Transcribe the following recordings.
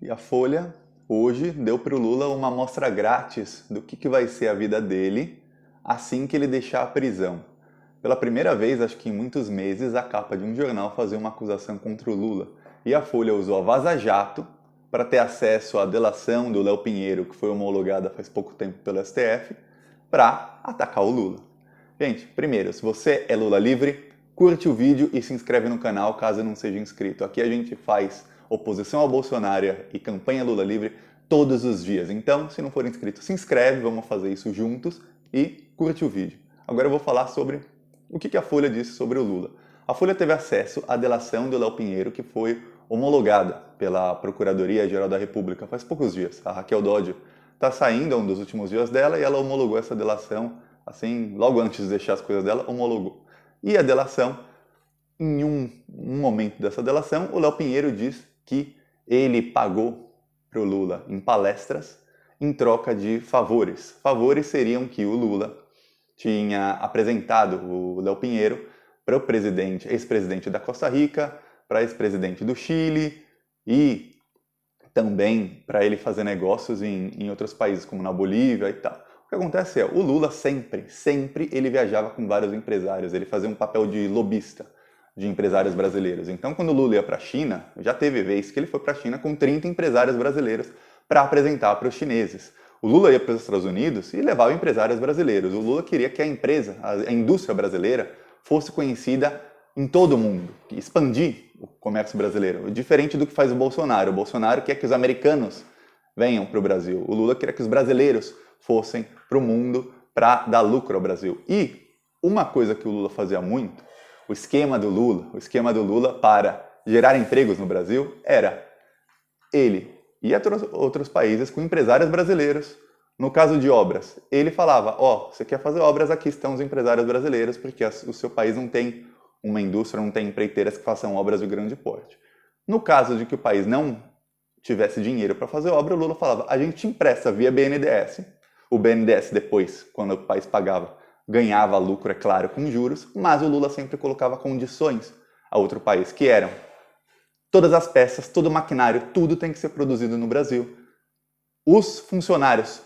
E a Folha hoje deu para o Lula uma amostra grátis do que vai ser a vida dele assim que ele deixar a prisão. Pela primeira vez, acho que em muitos meses, a capa de um jornal fazia uma acusação contra o Lula. E a Folha usou a Vaza Jato para ter acesso à delação do Léo Pinheiro, que foi homologada faz pouco tempo pelo STF, para atacar o Lula. Gente, primeiro, se você é Lula livre, curte o vídeo e se inscreve no canal caso não seja inscrito. Aqui a gente faz oposição ao Bolsonaro e campanha Lula livre todos os dias. Então, se não for inscrito, se inscreve, vamos fazer isso juntos e curte o vídeo. Agora eu vou falar sobre o que a Folha disse sobre o Lula. A Folha teve acesso à delação do Léo Pinheiro, que foi homologada pela Procuradoria-Geral da República faz poucos dias. A Raquel Dodge está saindo, é um dos últimos dias dela, e ela homologou essa delação, assim, logo antes de deixar as coisas dela, homologou. E a delação, em um momento dessa delação, o Léo Pinheiro diz que ele pagou para o Lula em palestras em troca de favores. Favores seriam que o Lula tinha apresentado o Léo Pinheiro para o ex-presidente da Costa Rica, para ex-presidente do Chile e também para ele fazer negócios em outros países, como na Bolívia e tal. O que acontece é, o Lula sempre ele viajava com vários empresários, ele fazia um papel de lobista de empresários brasileiros. Então, quando o Lula ia para a China, já teve vez que ele foi para a China com 30 empresários brasileiros para apresentar para os chineses. O Lula ia para os Estados Unidos e levava empresários brasileiros. O Lula queria que a indústria brasileira, fosse conhecida em todo o mundo, expandir o comércio brasileiro, diferente do que faz o Bolsonaro. O Bolsonaro quer que os americanos venham para o Brasil. O Lula queria que os brasileiros fossem para o mundo para dar lucro ao Brasil. E uma coisa que o Lula fazia muito, o esquema do Lula para gerar empregos no Brasil era ele ia para outros países com empresários brasileiros. No caso de obras, ele falava, você quer fazer obras, aqui estão os empresários brasileiros, porque o seu país não tem uma indústria, não tem empreiteiras que façam obras de grande porte. No caso de que o país não tivesse dinheiro para fazer obra, o Lula falava, a gente empresta via BNDES. O BNDES depois, quando o país pagava, ganhava lucro, é claro, com juros, mas o Lula sempre colocava condições a outro país, que eram todas as peças, todo o maquinário, tudo tem que ser produzido no Brasil. Os funcionários,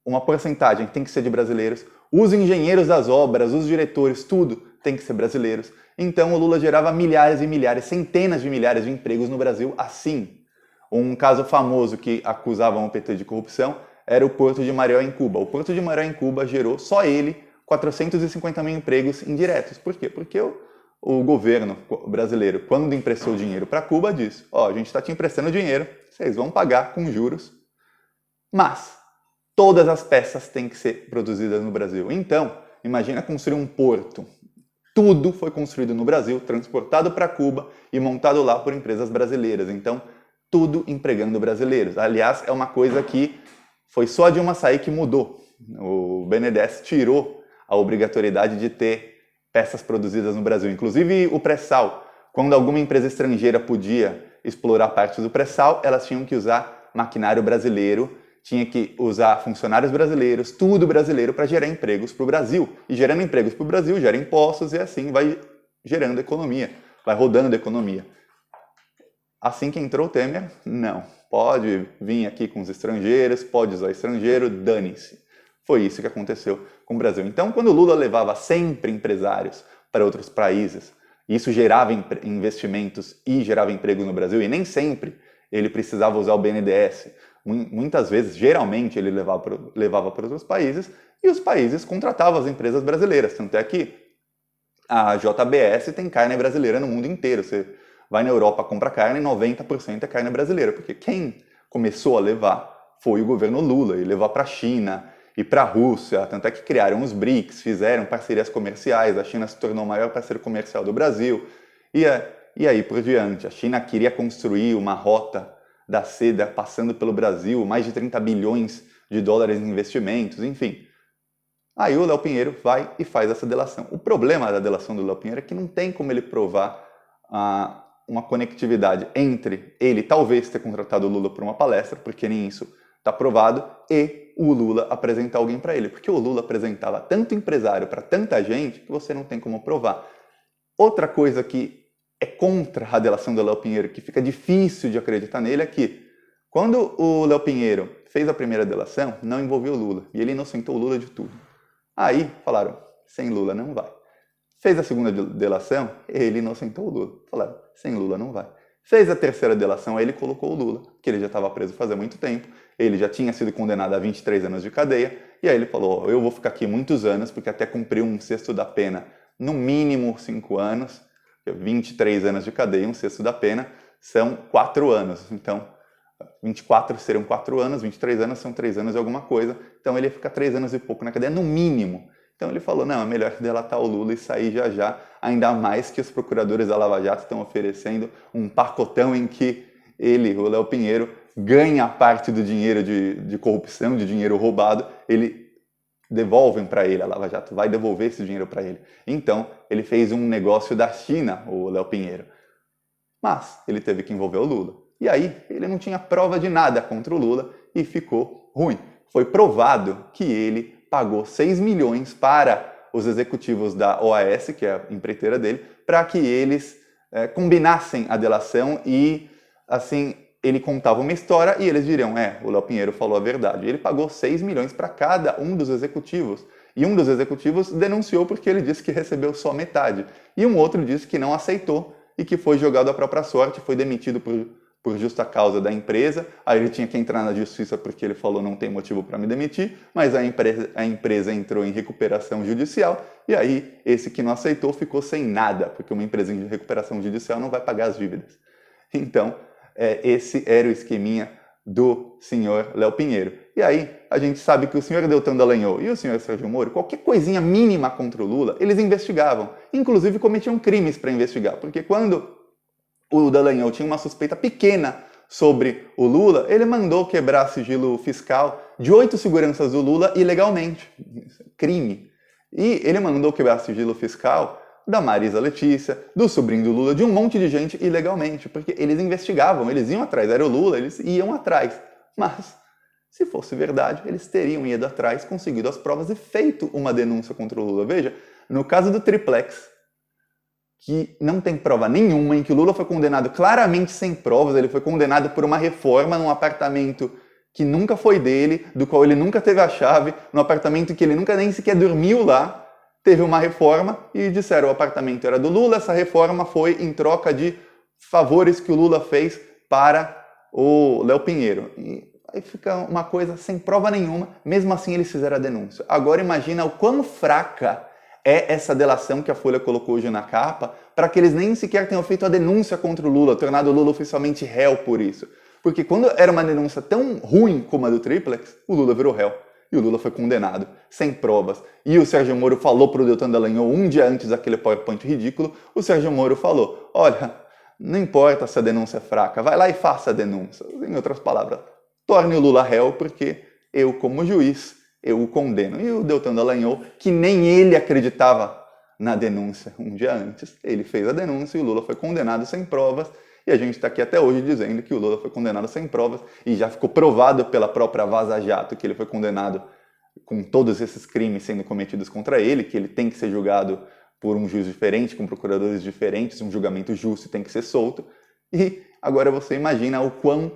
uma porcentagem tem que ser de brasileiros. Os engenheiros das obras, os diretores, tudo tem que ser brasileiros. Então o Lula gerava milhares e milhares, centenas de milhares de empregos no Brasil assim. Um caso famoso que acusavam o PT de corrupção era o Porto de Maré em Cuba. O Porto de Maré em Cuba gerou, só ele, 450 mil empregos indiretos. Por quê? Porque o governo brasileiro, quando emprestou dinheiro para Cuba, disse, a gente está te emprestando dinheiro, vocês vão pagar com juros, mas todas as peças têm que ser produzidas no Brasil. Então, imagina construir um porto. Tudo foi construído no Brasil, transportado para Cuba e montado lá por empresas brasileiras. Então, tudo empregando brasileiros. Aliás, é uma coisa que foi só a Dilma sair que mudou. O BNDES tirou a obrigatoriedade de ter peças produzidas no Brasil. Inclusive o pré-sal. Quando alguma empresa estrangeira podia explorar partes do pré-sal, elas tinham que usar maquinário brasileiro, tinha que usar funcionários brasileiros, tudo brasileiro para gerar empregos para o Brasil. E gerando empregos para o Brasil, gera impostos e assim vai gerando economia, vai rodando a economia. Assim que entrou o Temer, não. Pode vir aqui com os estrangeiros, pode usar estrangeiro, dane-se. Foi isso que aconteceu com o Brasil. Então, quando o Lula levava sempre empresários para outros países, isso gerava investimentos e gerava emprego no Brasil, e nem sempre ele precisava usar o BNDES. Muitas vezes, geralmente, ele levava para outros países e os países contratavam as empresas brasileiras. Tanto é que a JBS tem carne brasileira no mundo inteiro. Você vai na Europa, compra carne, 90% é carne brasileira, porque quem começou a levar foi o governo Lula, e levar para a China e para a Rússia, tanto é que criaram os BRICS, fizeram parcerias comerciais, a China se tornou o maior parceiro comercial do Brasil, e aí por diante. A China queria construir uma rota da seda passando pelo Brasil, mais de 30 bilhões de dólares em investimentos, enfim. Aí o Léo Pinheiro vai e faz essa delação. O problema da delação do Léo Pinheiro é que não tem como ele provar uma conectividade entre ele talvez ter contratado o Lula por uma palestra, porque nem isso está provado, e o Lula apresentar alguém para ele. Porque o Lula apresentava tanto empresário para tanta gente que você não tem como provar. Outra coisa que é contra a delação do Léo Pinheiro, que fica difícil de acreditar nele, é que Quando o Léo Pinheiro fez a primeira delação, não envolveu o Lula, e ele inocentou o Lula de tudo. Aí falaram, sem Lula não vai. Fez a segunda delação, ele inocentou o Lula. Falaram, sem Lula não vai. Fez a terceira delação, aí ele colocou o Lula, que ele já estava preso fazia muito tempo, ele já tinha sido condenado a 23 anos de cadeia, e aí ele falou, eu vou ficar aqui muitos anos, porque até cumprir um sexto da pena, no mínimo 5 anos, 23 anos de cadeia, um sexto da pena, são 4 anos. Então, 24 serão 4 anos, 23 anos são 3 anos e alguma coisa, então ele ia ficar 3 anos e pouco na cadeia, no mínimo. Então ele falou, não, é melhor delatar o Lula e sair já já, ainda mais que os procuradores da Lava Jato estão oferecendo um pacotão em que ele, o Léo Pinheiro, ganha parte do dinheiro de corrupção, de dinheiro roubado, ele devolvem para ele, a Lava Jato vai devolver esse dinheiro para ele. Então ele fez um negócio da China, o Léo Pinheiro. Mas ele teve que envolver o Lula. E aí ele não tinha prova de nada contra o Lula e ficou ruim. Foi provado que ele pagou 6 milhões para os executivos da OAS, que é a empreiteira dele, para que eles combinassem a delação e, assim, ele contava uma história e eles diriam, o Léo Pinheiro falou a verdade. Ele pagou 6 milhões para cada um dos executivos. E um dos executivos denunciou porque ele disse que recebeu só metade. E um outro disse que não aceitou e que foi jogado à própria sorte, foi demitido por justa causa da empresa, aí ele tinha que entrar na justiça porque ele falou não tem motivo para me demitir, mas a empresa entrou em recuperação judicial e aí esse que não aceitou ficou sem nada, porque uma empresa em recuperação judicial não vai pagar as dívidas. Então, esse era o esqueminha do senhor Léo Pinheiro. E aí, a gente sabe que o senhor Deltan Dallagnol e o senhor Sérgio Moro, qualquer coisinha mínima contra o Lula, eles investigavam. Inclusive cometiam crimes para investigar, porque quando o Dallagnol tinha uma suspeita pequena sobre o Lula, ele mandou quebrar sigilo fiscal de 8 seguranças do Lula ilegalmente. Crime. E ele mandou quebrar sigilo fiscal da Marisa Letícia, do sobrinho do Lula, de um monte de gente ilegalmente, porque eles investigavam, eles iam atrás, era o Lula, eles iam atrás. Mas, se fosse verdade, eles teriam ido atrás, conseguido as provas e feito uma denúncia contra o Lula. Veja, no caso do triplex, que não tem prova nenhuma, em que o Lula foi condenado claramente sem provas, ele foi condenado por uma reforma num apartamento que nunca foi dele, do qual ele nunca teve a chave, num apartamento que ele nunca nem sequer dormiu lá, teve uma reforma e disseram que o apartamento era do Lula, essa reforma foi em troca de favores que o Lula fez para o Léo Pinheiro. E aí fica uma coisa sem prova nenhuma, mesmo assim eles fizeram a denúncia. Agora imagina o quão fraca é essa delação que a Folha colocou hoje na capa, para que eles nem sequer tenham feito a denúncia contra o Lula, tornado o Lula oficialmente réu por isso. Porque quando era uma denúncia tão ruim como a do triplex, o Lula virou réu. E o Lula foi condenado, sem provas. E o Sérgio Moro falou para o Deltan Dallagnol um dia antes daquele PowerPoint ridículo, o Sérgio Moro falou, olha, não importa se a denúncia é fraca, vai lá e faça a denúncia. Em outras palavras, torne o Lula réu porque eu, como juiz, eu o condeno. E o Deltan Dallagnol, que nem ele acreditava na denúncia um dia antes, ele fez a denúncia e o Lula foi condenado sem provas. E a gente está aqui até hoje dizendo que o Lula foi condenado sem provas e já ficou provado pela própria Vaza Jato que ele foi condenado com todos esses crimes sendo cometidos contra ele, que ele tem que ser julgado por um juiz diferente, com procuradores diferentes, um julgamento justo e tem que ser solto. E agora você imagina o quão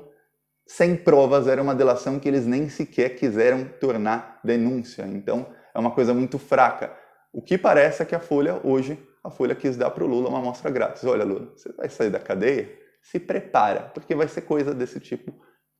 sem provas era uma delação que eles nem sequer quiseram tornar denúncia. Então é uma coisa muito fraca. O que parece é que a Folha hoje, a Folha quis dar para o Lula uma amostra grátis. Olha, Lula, você vai sair da cadeia? Se prepara, porque vai ser coisa desse tipo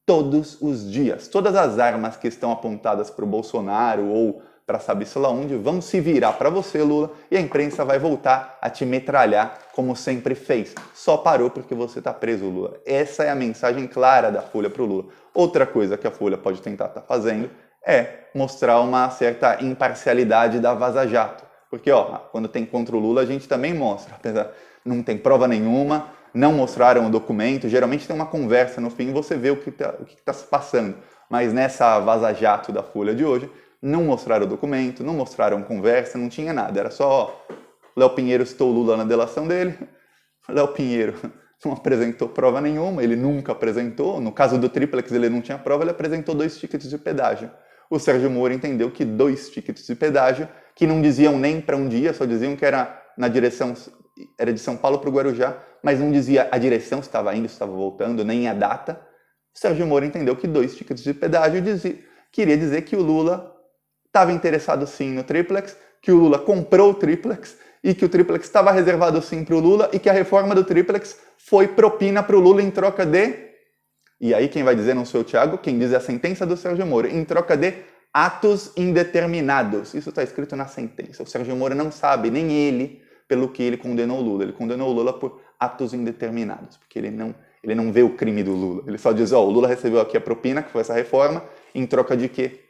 todos os dias. Todas as armas que estão apontadas para o Bolsonaro ou para sabe-se lá onde vão se virar para você, Lula, e a imprensa vai voltar a te metralhar como sempre fez. Só parou porque você está preso, Lula. Essa é a mensagem clara da Folha para o Lula. Outra coisa que a Folha pode tentar estar fazendo é mostrar uma certa imparcialidade da Vaza Jato. Porque, quando tem contra o Lula, a gente também mostra. Apesar não tem prova nenhuma, não mostraram o documento, geralmente tem uma conversa no fim e você vê o que está se passando. Mas nessa Vaza Jato da Folha de hoje, não mostraram o documento, não mostraram conversa, não tinha nada. Era só Léo Pinheiro citou o Lula na delação dele, Léo Pinheiro não apresentou prova nenhuma, ele nunca apresentou. No caso do triplex ele não tinha prova, ele apresentou 2 tickets de pedágio. O Sérgio Moro entendeu que 2 tickets de pedágio, que não diziam nem para um dia, só diziam que era na direção, era de São Paulo para o Guarujá, mas não dizia a direção se estava indo, se estava voltando, nem a data. Sérgio Moro entendeu que 2 tickets de pedágio queria dizer que o Lula estava interessado sim no triplex, que o Lula comprou o triplex e que o triplex estava reservado sim para o Lula e que a reforma do triplex foi propina para o Lula em troca de... E aí quem vai dizer não sou o Thiago, quem diz é a sentença do Sérgio Moro, em troca de atos indeterminados. Isso está escrito na sentença. O Sérgio Moro não sabe, nem ele, pelo que ele condenou o Lula. Ele condenou o Lula por atos indeterminados, porque ele não vê o crime do Lula. Ele só diz, ó, o Lula recebeu aqui a propina, que foi essa reforma, em troca de quê?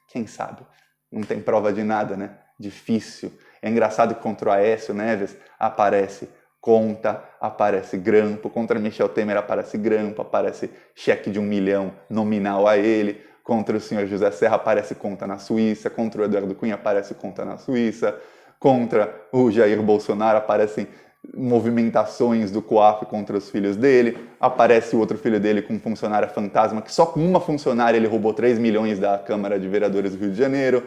Quem sabe? Não tem prova de nada, né? Difícil. É engraçado que contra o Aécio Neves aparece conta, aparece grampo, contra Michel Temer aparece grampo, aparece cheque de 1 milhão nominal a ele, contra o senhor José Serra aparece conta na Suíça, contra o Eduardo Cunha aparece conta na Suíça, contra o Jair Bolsonaro aparecem movimentações do COAF contra os filhos dele, aparece o outro filho dele com funcionária fantasma, que só com uma funcionária ele roubou 3 milhões da Câmara de Vereadores do Rio de Janeiro,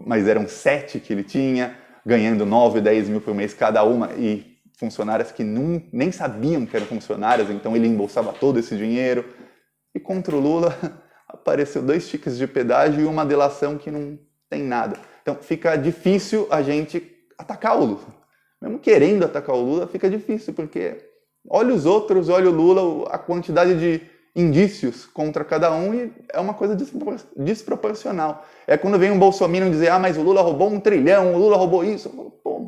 mas eram 7 que ele tinha, ganhando 9, 10 mil por mês cada uma, e funcionárias que nem sabiam que eram funcionárias, então ele embolsava todo esse dinheiro. E contra o Lula apareceu 2 tickets de pedágio e uma delação que não tem nada. Então fica difícil a gente atacar o Lula. Mesmo querendo atacar o Lula, fica difícil, porque olha os outros, olha o Lula, a quantidade de indícios contra cada um e é uma coisa desproporcional. É quando vem um bolsominion dizer, ah, mas o Lula roubou 1 trilhão, o Lula roubou isso. Pô,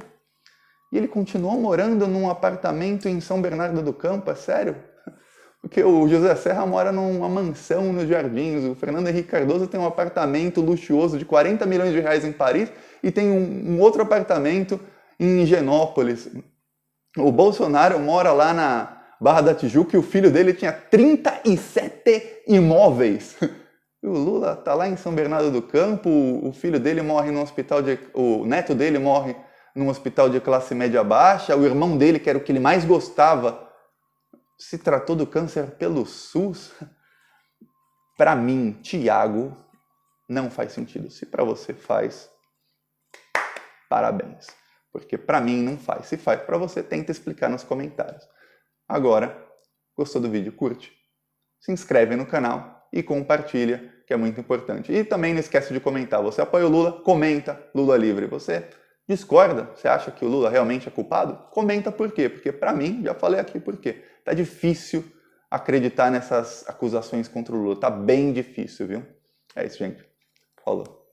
e ele continuou morando num apartamento em São Bernardo do Campo, é sério? Porque o José Serra mora numa mansão nos Jardins, o Fernando Henrique Cardoso tem um apartamento luxuoso de 40 milhões de reais em Paris e tem um outro apartamento em Higienópolis. O Bolsonaro mora lá na Barra da Tijuca e o filho dele tinha 37 imóveis. E o Lula tá lá em São Bernardo do Campo, o filho dele morre num hospital o neto dele morre num hospital de classe média baixa, o irmão dele, que era o que ele mais gostava, se tratou do câncer pelo SUS. Para mim, Thiago, não faz sentido. Se para você faz, parabéns. Porque para mim não faz. Se faz para você, tenta explicar nos comentários. Agora, gostou do vídeo? Curte, se inscreve no canal e compartilha, que é muito importante. E também não esquece de comentar. Você apoia o Lula? Comenta Lula livre. Você discorda? Você acha que o Lula realmente é culpado? Comenta por quê. Porque para mim, já falei aqui por quê. Tá difícil acreditar nessas acusações contra o Lula. Tá bem difícil, viu? É isso, gente. Falou.